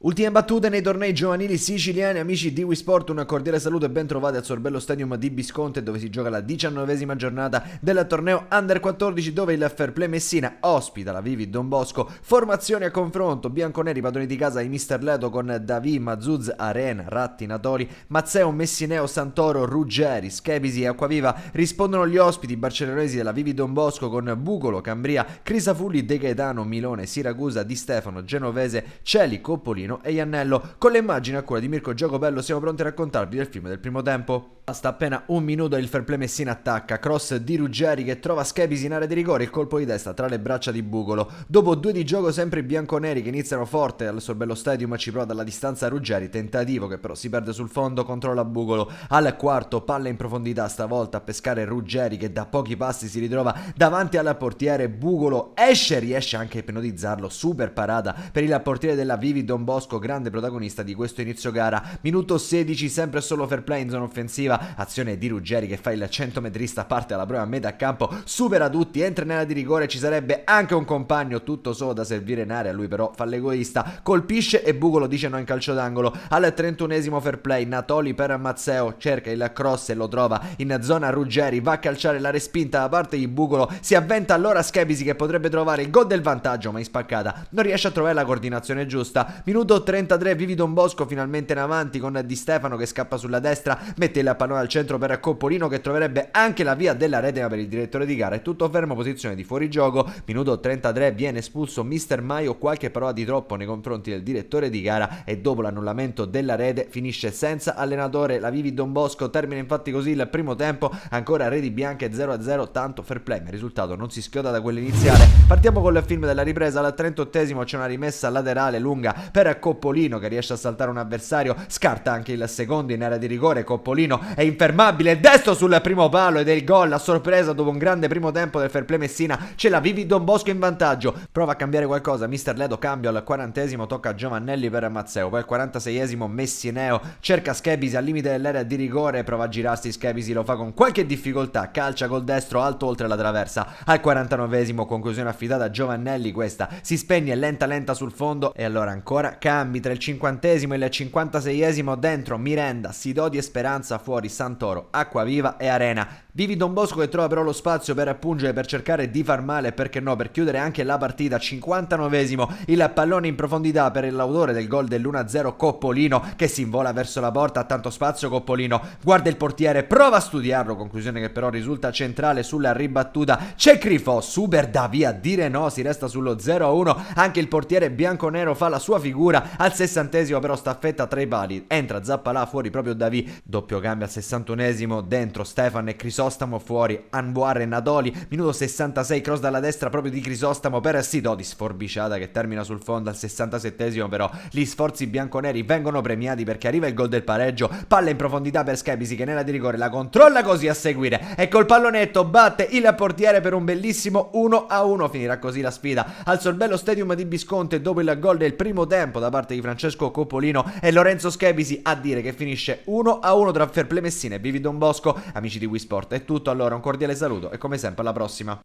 Ultime battute nei tornei giovanili siciliani. Amici di Wisport, un cordiale saluto e ben trovati al Sorbello Stadium di Bisconte, dove si gioca la 19ª giornata del torneo Under 14, dove il Fair Play Messina ospita la Vivi Don Bosco. Formazione a confronto: bianconeri padroni di casa, i Mister Leto con Davi, Mazuz, Arena, Ratti, Natori, Mazzeo, Messineo, Santoro, Ruggeri, Schepisi e Acquaviva. Rispondono gli ospiti barcellonesi della Vivi Don Bosco con Bugolo, Cambria, Crisafulli, De Gaetano, Milone, Siracusa, Di Stefano, Genovese, Celi, Coppolino e Iannello. Con le immagini a cura di Mirko Giacobello siamo pronti a raccontarvi del film del primo tempo. Basta appena un minuto e il Fair Play Messina attacca. Cross di Ruggeri che trova Schepisi in area di rigore, il colpo di testa tra le braccia di Bugolo. Dopo 2 di gioco sempre i bianconeri che iniziano forte al Sorbello Stadium, ci prova dalla distanza Ruggeri, tentativo che però si perde sul fondo, controlla Bugolo. Al quarto palla in profondità, stavolta a pescare Ruggeri che da pochi passi si ritrova davanti al portiere. Bugolo riesce anche a ipnotizzarlo, super parata per il portiere della Vivi Don Bosco, grande protagonista di questo inizio gara. Minuto 16, sempre solo Fair Play in zona offensiva. Azione di Ruggeri che fa il 100 metrista, parte alla prova a metà campo, supera tutti, entra in area di rigore, ci sarebbe anche un compagno tutto solo da servire in area, lui però fa l'egoista, colpisce e Bugolo dice no in calcio d'angolo. Al 31esimo Fair Play, Natoli per Mazzeo, cerca il cross e lo trova in zona. Ruggeri va a calciare la respinta da parte di Bugolo, si avventa allora Schepisi che potrebbe trovare il gol del vantaggio ma in spaccata non riesce a trovare la coordinazione giusta. Minuto 33, Vivi Don Bosco finalmente in avanti con Di Stefano che scappa sulla destra, mette il pallone al centro per Coppolino che troverebbe anche la via della rete, ma per il direttore di gara è tutto fermo, posizione di fuorigioco. Minuto 33, viene espulso Mister Maio, qualche parola di troppo nei confronti del direttore di gara e dopo l'annullamento della rete finisce senza allenatore la Vivi Don Bosco. Termina infatti così il primo tempo, ancora reti bianche 0-0, tanto Fair Play, ma il risultato non si schioda da quello iniziale. Partiamo con il film della ripresa. Al 38esimo c'è una rimessa laterale lunga per Coppolino che riesce a saltare un avversario, scarta anche il secondo in area di rigore. Coppolino è infermabile, destro sul primo palo ed è il gol a sorpresa. Dopo un grande primo tempo del Fair Play Messina c'è la Vivi Don Bosco in vantaggio, prova a cambiare qualcosa Mister Leto, cambio al 40esimo, tocca a Giovannelli per Mazzeo, poi al 46esimo Messineo cerca Schepisi al limite dell'area di rigore, prova a girarsi Schepisi, lo fa con qualche difficoltà, calcia col destro alto oltre la traversa. Al 49esimo conclusione affidata a Giovannelli, questa si spegne lenta sul fondo e allora ancora cambi tra il 50esimo e il 56esimo, dentro Mirenda, Sidodi e Speranza, fuori Santoro, Acquaviva e Arena. Vivi Don Bosco che trova però lo spazio per appungere, per cercare di far male e perché no per chiudere anche la partita. 59esimo, il pallone in profondità per l'autore del gol dell'1-0 Coppolino che si invola verso la porta, ha tanto spazio Coppolino, guarda il portiere, prova a studiarlo, conclusione che però risulta centrale sulla ribattuta. C'è Crifò, super da via dire no, si resta sullo 0-1, anche il portiere bianconero fa la sua figura. Al 60esimo però staffetta tra i pali, entra Zappalà, fuori proprio Davi, doppio cambio al 61esimo, dentro Stefano e Crisostamo, fuori Anwar e Natoli. Minuto 66, cross dalla destra proprio di Crisostamo per Sidodi, sforbiciata che termina sul fondo. Al 67esimo però gli sforzi bianconeri vengono premiati perché arriva il gol del pareggio, palla in profondità per Schepisi che nella di rigore la controlla così a seguire e col pallonetto batte il portiere per un bellissimo 1-1. Finirà così la sfida al Sorbello Stadium di Bisconte dopo il gol del primo tempo da parte di Francesco Coppolino e Lorenzo Schepisi, a dire che finisce 1-1 tra Fair Play Messina e Vivi Don Bosco. Amici di Wisport è tutto, allora un cordiale saluto e come sempre alla prossima.